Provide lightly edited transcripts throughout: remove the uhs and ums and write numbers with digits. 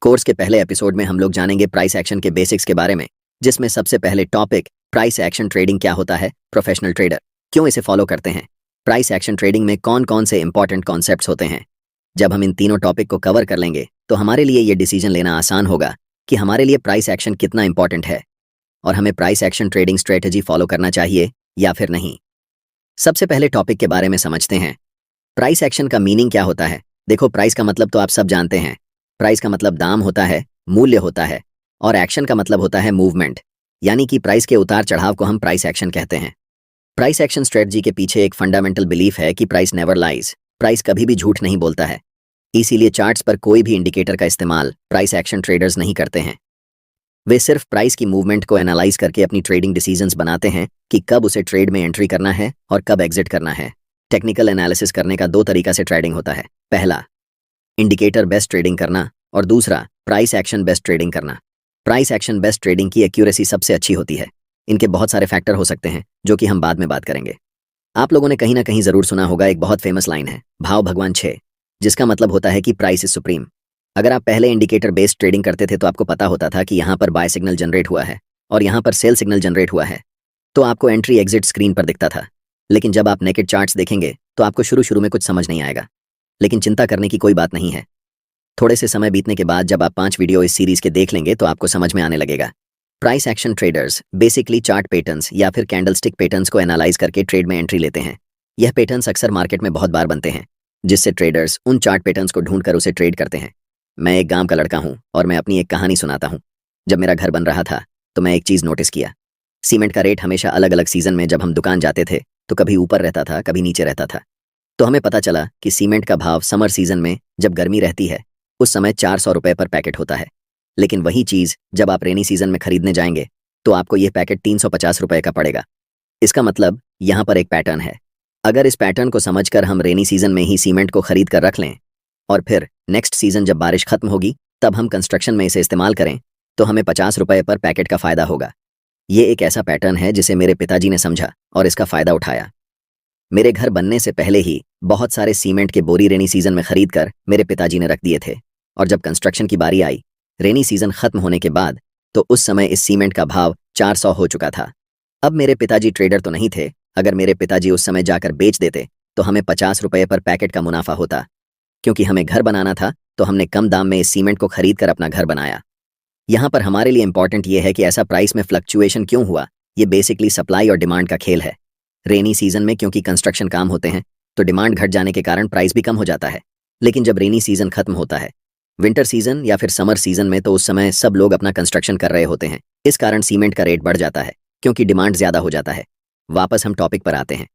Course के पहले episode में हम लोग जानेंगे प्राइस एक्शन के बेसिक्स के बारे में, जिसमें सबसे पहले टॉपिक प्राइस एक्शन ट्रेडिंग क्या होता है, प्रोफेशनल ट्रेडर क्यों इसे फॉलो करते हैं, प्राइस एक्शन ट्रेडिंग में कौन कौन से इंपॉर्टेंट कॉन्सेप्ट्स होते हैं। जब हम इन तीनों टॉपिक को कवर कर लेंगे तो हमारे लिए ये डिसीजन लेना आसान होगा कि हमारे लिए प्राइस एक्शन कितना इंपॉर्टेंट है और हमें price action trading strategy follow करना चाहिए या फिर नहीं। सबसे पहले टॉपिक के बारे में समझते हैं। प्राइस एक्शन का मीनिंग क्या होता है। देखो, प्राइस का मतलब तो आप सब जानते हैं। प्राइस का मतलब दाम होता है, मूल्य होता है, और एक्शन का मतलब होता है मूवमेंट, यानी कि प्राइस के उतार चढ़ाव को हम प्राइस एक्शन कहते हैं। प्राइस एक्शन स्ट्रेटजी के पीछे एक फंडामेंटल बिलीफ है कि प्राइस नेवर लाइज, प्राइस कभी भी झूठ नहीं बोलता है। इसीलिए चार्ट्स पर कोई भी इंडिकेटर का इस्तेमाल प्राइस एक्शन ट्रेडर्स नहीं करते हैं। वे सिर्फ प्राइस की मूवमेंट को एनालाइज करके अपनी ट्रेडिंग डिसीजंस बनाते हैं कि कब उसे ट्रेड में एंट्री करना है और कब एग्जिट करना है। टेक्निकल एनालिसिस करने का दो तरीका से ट्रेडिंग होता है। पहला, इंडिकेटर बेस्ड ट्रेडिंग करना, और दूसरा, प्राइस एक्शन बेस्ड ट्रेडिंग करना। प्राइस एक्शन बेस्ड ट्रेडिंग की एक्यूरेसी सबसे अच्छी होती है। इनके बहुत सारे फैक्टर हो सकते हैं जो कि हम बाद में बात करेंगे। आप लोगों ने कहीं ना कहीं जरूर सुना होगा, एक बहुत फेमस लाइन है, भाव भगवान 6, जिसका मतलब होता है कि प्राइस इज सुप्रीम। अगर आप पहले इंडिकेटर बेस्ड ट्रेडिंग करते थे तो आपको पता होता था कि यहाँ पर बाय सिग्नल जनरेट हुआ है और यहाँ पर सेल सिग्नल जनरेट हुआ है, तो आपको एंट्री एग्जिट स्क्रीन पर दिखता था। लेकिन जब आप नेकेड चार्ट्स देखेंगे तो आपको शुरू में कुछ समझ नहीं आएगा, लेकिन चिंता करने की कोई बात नहीं है। थोड़े से समय बीतने के बाद जब आप 5 वीडियो इस सीरीज के देख लेंगे तो आपको समझ में आने लगेगा। Price action traders basically chart patterns या फिर कैंडलस्टिक पैटर्न्स को एनालाइज करके ट्रेड में एंट्री लेते हैं। यह पैटर्न्स अक्सर मार्केट में बहुत बार बनते हैं, जिससे ट्रेडर्स उन चार्ट पैटर्न्स को ढूंढकर उसे ट्रेड करते हैं। मैं एक गांव का लड़का हूं और मैं अपनी एक कहानी सुनाता हूं। जब मेरा घर बन रहा था तो मैं एक चीज़ नोटिस किया। सीमेंट का रेट हमेशा अलग अलग सीजन में जब हम दुकान जाते थे तो कभी ऊपर रहता था, कभी नीचे रहता था। तो हमें पता चला कि सीमेंट का भाव समर सीजन में जब गर्मी रहती है उस समय 400 रुपये पर पैकेट होता है, लेकिन वही चीज़ जब आप रेनी सीजन में खरीदने जाएंगे तो आपको यह पैकेट 350 रुपये का पड़ेगा। इसका मतलब यहाँ पर एक पैटर्न है। अगर इस पैटर्न को समझकर हम रेनी सीजन में ही सीमेंट को खरीद कर रख लें और फिर नेक्स्ट सीजन जब बारिश खत्म होगी तब हम कंस्ट्रक्शन में इसे इस्तेमाल करें तो हमें 50 रुपये पर पैकेट का फ़ायदा होगा। ये एक ऐसा पैटर्न है जिसे मेरे पिताजी ने समझा और इसका फ़ायदा उठाया। मेरे घर बनने से पहले ही बहुत सारे सीमेंट के बोरी रेनी सीजन में खरीद कर मेरे पिताजी ने रख दिए थे, और जब कंस्ट्रक्शन की बारी आई रेनी सीजन खत्म होने के बाद तो उस समय इस सीमेंट का भाव 400 हो चुका था। अब मेरे पिताजी ट्रेडर तो नहीं थे। अगर मेरे पिताजी उस समय जाकर बेच देते तो हमें 50 रुपये पर पैकेट का मुनाफा होता। क्योंकि हमें घर बनाना था तो हमने कम दाम में इस सीमेंट को खरीद कर अपना घर बनाया। यहाँ पर हमारे लिए इंपॉर्टेंट ये है कि ऐसा प्राइस में फ्लक्चुएशन क्यों हुआ। ये बेसिकली सप्लाई और डिमांड का खेल है। रेनी सीजन में क्योंकि कंस्ट्रक्शन काम होते हैं तो डिमांड घट जाने के कारण प्राइस भी कम हो जाता है, लेकिन जब रेनी सीजन खत्म होता है, विंटर सीजन या फिर समर सीजन में, तो उस समय सब लोग अपना कंस्ट्रक्शन कर रहे होते हैं। इस कारण सीमेंट का रेट बढ़ जाता है क्योंकि डिमांड ज़्यादा हो जाता है। वापस हम टॉपिक पर आते हैं।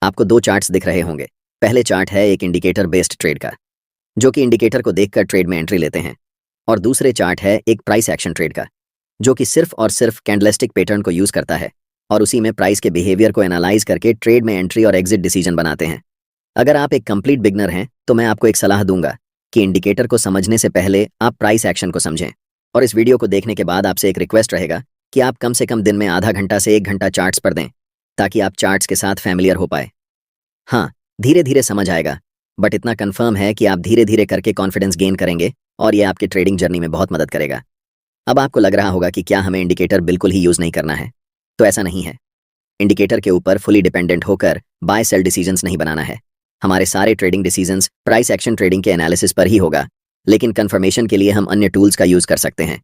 आपको 2 चार्ट्स दिख रहे होंगे। पहले चार्ट है एक इंडिकेटर बेस्ड ट्रेड का, जो कि इंडिकेटर को देखकर ट्रेड में एंट्री लेते हैं, और दूसरे चार्ट है एक प्राइस एक्शन ट्रेड का, जो कि सिर्फ और सिर्फ कैंडलस्टिक पैटर्न को यूज़ करता है और उसी में प्राइस के बिहेवियर को एनालाइज करके ट्रेड में एंट्री और एग्जिट डिसीजन बनाते हैं। अगर आप एक कंप्लीट बिगनर हैं तो मैं आपको एक सलाह दूंगा कि इंडिकेटर को समझने से पहले आप प्राइस एक्शन को समझें, और इस वीडियो को देखने के बाद आपसे एक रिक्वेस्ट रहेगा कि आप कम से कम दिन में आधा घंटा से 1 घंटा चार्ट्स पर दें, ताकि आप चार्ट्स के साथ फैमिलियर हो पाए। हाँ, धीरे धीरे समझ आएगा, बट इतना कंफर्म है कि आप धीरे धीरे करके कॉन्फिडेंस गेन करेंगे और ये आपके ट्रेडिंग जर्नी में बहुत मदद करेगा। अब आपको लग रहा होगा कि क्या हमें इंडिकेटर बिल्कुल ही यूज़ नहीं करना है, तो ऐसा नहीं है। इंडिकेटर के ऊपर फुली डिपेंडेंट होकर बाय सेल डिसीजंस नहीं बनाना है। हमारे सारे trading decisions price action trading के एनालिसिस पर ही होगा, लेकिन कंफर्मेशन के लिए हम अन्य टूल्स का यूज़ कर सकते हैं।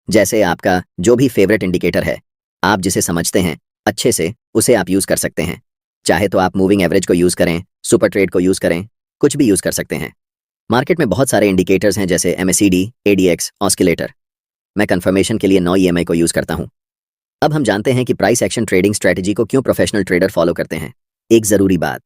जैसे आपका जो भी फेवरेट इंडिकेटर है, आप जिसे समझते हैं अच्छे से, उसे आप यूज़ कर सकते हैं। चाहे तो आप मूविंग एवरेज को यूज़ करें, सुपर ट्रेड को यूज़ करें, कुछ भी यूज़ कर सकते हैं। मार्केट में बहुत सारे इंडिकेटर्स हैं जैसे MACD, ADX, ऑस्किलेटर। मैं कंफर्मेशन के लिए 9 EMI को यूज़ करता हूँ। अब हम जानते हैं कि प्राइस एक्शन ट्रेडिंग स्ट्रेटजी को क्यों प्रोफेशनल ट्रेडर फॉलो करते हैं। एक ज़रूरी बात,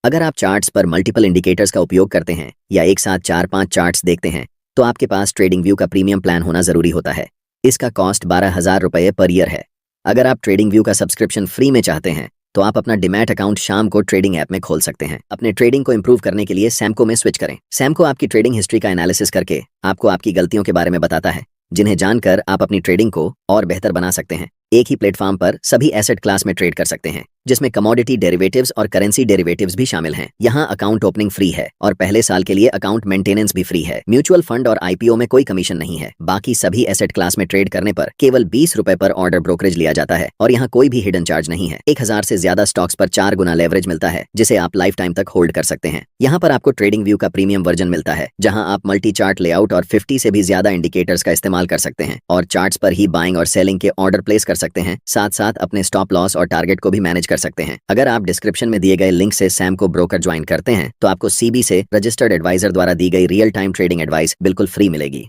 अगर आप चार्ट्स पर मल्टीपल इंडिकेटर्स का उपयोग करते हैं या एक साथ 4-5 चार्ट्स देखते हैं तो आपके पास ट्रेडिंग व्यू का प्रीमियम प्लान होना ज़रूरी होता है। इसका कॉस्ट 12,000 रुपये पर ईयर है। अगर आप ट्रेडिंग व्यू का सब्सक्रिप्शन फ्री में चाहते हैं तो आप अपना डिमैट अकाउंट शाम को ट्रेडिंग ऐप में खोल सकते हैं। अपने ट्रेडिंग को इंप्रूव करने के लिए सैमको में स्विच करें। सैमको आपकी ट्रेडिंग हिस्ट्री का एनालिसिस करके आपको आपकी गलतियों के बारे में बताता है, जिन्हें जानकर आप अपनी ट्रेडिंग को और बेहतर बना सकते हैं। एक ही प्लेटफॉर्म पर सभी एसेट क्लास में ट्रेड कर सकते हैं, जिसमें कमोडिटी डेरिवेटिव्स और करेंसी डेरिवेटिव्स भी शामिल हैं। यहाँ अकाउंट ओपनिंग फ्री है और पहले साल के लिए अकाउंट मेंटेनेंस भी फ्री है। म्यूचुअल फंड और आईपीओ में कोई कमीशन नहीं है। बाकी सभी एसेट क्लास में ट्रेड करने पर केवल 20 रुपए पर ऑर्डर ब्रोकरेज लिया जाता है और यहाँ कोई भी हिडन चार्ज नहीं है। 1000 से ज्यादा स्टॉक्स पर 4 गुना लेवरेज मिलता है, जिसे आप लाइफ टाइम तक होल्ड कर सकते हैं। यहाँ पर आपको ट्रेडिंग व्यू का प्रीमियम वर्जन मिलता है, जहाँ आप मल्टी चार्ट लेआउट और 50 से भी ज्यादा इंडिकेटर्स का इस्तेमाल कर सकते हैं और चार्ट्स पर ही बाइंग और सेलिंग के ऑर्डर प्लेस कर सकते हैं। साथ साथ अपने स्टॉप लॉस और टारगेट को भी मैनेज कर सकते हैं। अगर आप डिस्क्रिप्शन में दिए गए लिंक से सैम को ब्रोकर ज्वाइन करते हैं तो आपको सीबी से रजिस्टर्ड एडवाइजर द्वारा दी गई रियल टाइम ट्रेडिंग एडवाइस बिल्कुल फ्री मिलेगी।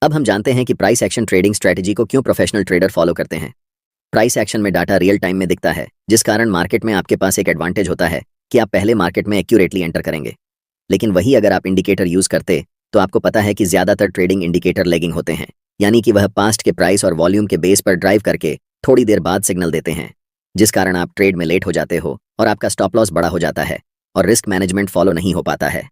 अब हम जानते हैं कि प्राइस एक्शन ट्रेडिंग स्ट्रेटेजी को क्यों प्रोफेशनल ट्रेडर फॉलो करते हैं। प्राइस एक्शन में डाटा रियल टाइम में दिखता है, जिस कारण मार्केट में आपके पास एक एडवांटेज होता है कि आप पहले मार्केट में एक्यूरेटली एंटर करेंगे। लेकिन वही अगर आप इंडिकेटर यूज करते तो आपको पता है कि ज्यादातर ट्रेडिंग इंडिकेटर लेगिंग होते हैं, यानी कि वह पास्ट के प्राइस और वॉल्यूम के बेस पर ड्राइव करके थोड़ी देर बाद सिग्नल देते हैं, जिस कारण आप ट्रेड में लेट हो जाते हो और आपका स्टॉप लॉस बड़ा हो जाता है और रिस्क मैनेजमेंट फॉलो नहीं हो पाता है।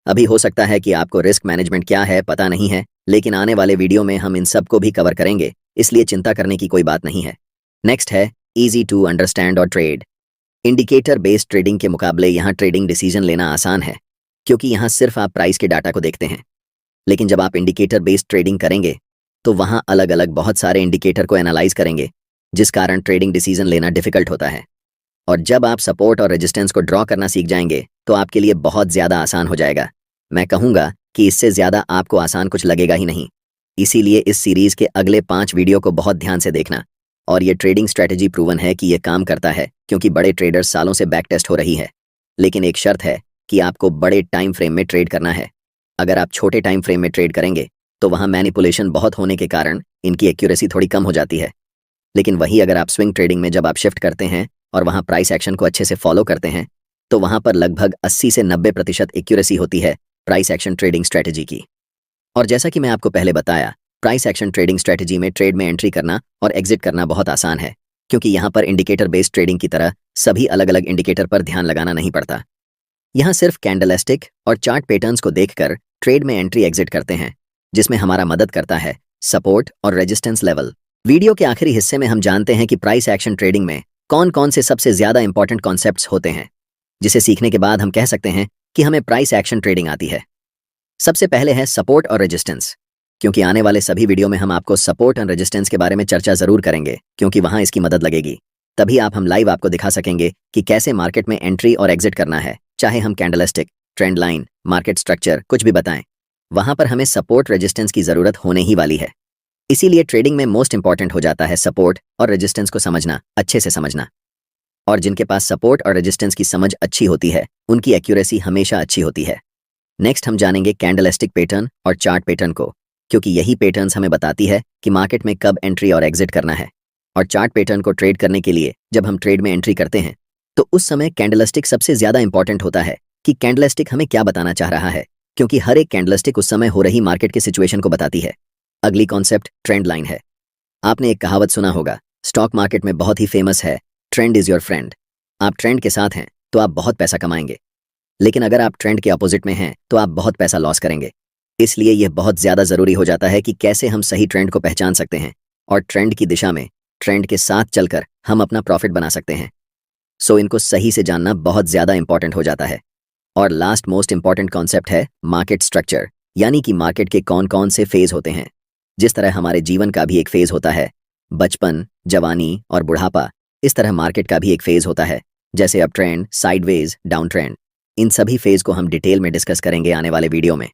अभी हो सकता है कि आपको रिस्क मैनेजमेंट क्या है पता नहीं है, लेकिन आने वाले वीडियो में हम इन सब को भी कवर करेंगे, इसलिए चिंता करने की कोई बात नहीं है। नेक्स्ट है इजी टू अंडरस्टैंड और ट्रेड। इंडिकेटर बेस्ड ट्रेडिंग के मुकाबले यहाँ ट्रेडिंग डिसीजन लेना आसान है, क्योंकि यहाँ सिर्फ आप प्राइस के डाटा को देखते हैं। लेकिन जब आप इंडिकेटर बेस्ड ट्रेडिंग करेंगे तो वहाँ अलग अलग बहुत सारे इंडिकेटर को एनालाइज करेंगे, जिस कारण ट्रेडिंग डिसीजन लेना डिफिकल्ट होता है। और जब आप सपोर्ट और रेजिस्टेंस को ड्रॉ करना सीख जाएंगे तो आपके लिए बहुत ज़्यादा आसान हो जाएगा। मैं कहूँगा कि इससे ज़्यादा आपको आसान कुछ लगेगा ही नहीं। इसीलिए इस सीरीज़ के अगले 5 वीडियो को बहुत ध्यान से देखना। और ये ट्रेडिंग स्ट्रैटेजी प्रूवन है कि ये काम करता है, क्योंकि बड़े ट्रेडर्स सालों से बैक टेस्ट हो रही है। लेकिन एक शर्त है कि आपको बड़े टाइम फ्रेम में ट्रेड करना है। अगर आप छोटे टाइम फ्रेम में ट्रेड करेंगे तो वहाँ मैनिपुलेशन बहुत होने के कारण इनकी एक्यूरेसी थोड़ी कम हो जाती है। लेकिन वही अगर आप स्विंग ट्रेडिंग में जब आप शिफ्ट करते हैं और वहाँ प्राइस एक्शन को अच्छे से फॉलो करते हैं तो वहाँ पर लगभग 80 से 90% एक्यूरेसी होती है प्राइस एक्शन ट्रेडिंग स्ट्रैटेजी की। और जैसा कि मैं आपको पहले बताया, प्राइस एक्शन ट्रेडिंग स्ट्रैटेजी में ट्रेड में एंट्री करना और एग्जिट करना बहुत आसान है, क्योंकि यहाँ पर इंडिकेटर बेस्ड ट्रेडिंग की तरह सभी अलग अलग इंडिकेटर पर ध्यान लगाना नहीं पड़ता। यहाँ सिर्फ कैंडलस्टिक और चार्ट पैटर्न्स को देखकर ट्रेड में एंट्री एग्जिट करते हैं, जिसमें हमारा मदद करता है सपोर्ट और रेजिस्टेंस लेवल। वीडियो के आखिरी हिस्से में हम जानते हैं कि प्राइस एक्शन ट्रेडिंग में कौन कौन से सबसे ज्यादा इंपॉर्टेंट कॉन्सेप्ट्स होते हैं, जिसे सीखने के बाद हम कह सकते हैं कि हमें प्राइस एक्शन ट्रेडिंग आती है। सबसे पहले है सपोर्ट और रेजिस्टेंस, क्योंकि आने वाले सभी वीडियो में हम आपको सपोर्ट और रेजिस्टेंस के बारे में चर्चा जरूर करेंगे, क्योंकि वहां इसकी मदद लगेगी। तभी हम लाइव आपको दिखा सकेंगे कि कैसे मार्केट में एंट्री और एग्जिट करना है। चाहे हम candlestick, trend line, market structure कुछ भी बताएं, वहां पर हमें सपोर्ट रेजिस्टेंस की जरूरत होने ही वाली है। इसीलिए ट्रेडिंग में मोस्ट इंपॉर्टेंट हो जाता है सपोर्ट और रेजिस्टेंस को समझना, अच्छे से समझना। और जिनके पास सपोर्ट और रेजिस्टेंस की समझ अच्छी होती है, उनकी एक्यूरेसी हमेशा अच्छी होती है। नेक्स्ट हम जानेंगे कैंडलस्टिक पैटर्न और चार्ट पैटर्न को, क्योंकि यही पैटर्न्स हमें बताती है कि मार्केट में कब एंट्री और एग्जिट करना है। और चार्ट पैटर्न को ट्रेड करने के लिए जब हम ट्रेड में एंट्री करते हैं तो उस समय कैंडलस्टिक सबसे ज्यादा इंपॉर्टेंट होता है कि कैंडलस्टिक हमें क्या बताना चाह रहा है, क्योंकि हर एक कैंडलस्टिक उस समय हो रही मार्केट के सिचुएशन को बताती है। अगली कॉन्सेप्ट ट्रेंड लाइन है। आपने एक कहावत सुना होगा, स्टॉक मार्केट में बहुत ही फेमस है, ट्रेंड इज योर फ्रेंड। आप ट्रेंड के साथ हैं तो आप बहुत पैसा कमाएंगे, लेकिन अगर आप ट्रेंड के अपोजिट में हैं तो आप बहुत पैसा लॉस करेंगे। इसलिए यह बहुत ज्यादा जरूरी हो जाता है कि कैसे हम सही ट्रेंड को पहचान सकते हैं और ट्रेंड की दिशा में ट्रेंड के साथ चलकर हम अपना प्रॉफिट बना सकते हैं। सो इनको सही से जानना बहुत ज्यादा इंपॉर्टेंट हो जाता है। और लास्ट मोस्ट इंपॉर्टेंट कॉन्सेप्ट है मार्केट स्ट्रक्चर, यानी कि मार्केट के कौन कौन से फेज होते हैं। जिस तरह हमारे जीवन का भी एक फेज होता है, बचपन, जवानी और बुढ़ापा, इस तरह मार्केट का भी एक फेज होता है, जैसे up trend, sideways, down trend. इन सभी फेज को हम डिटेल में डिस्कस करेंगे आने वाले वीडियो में।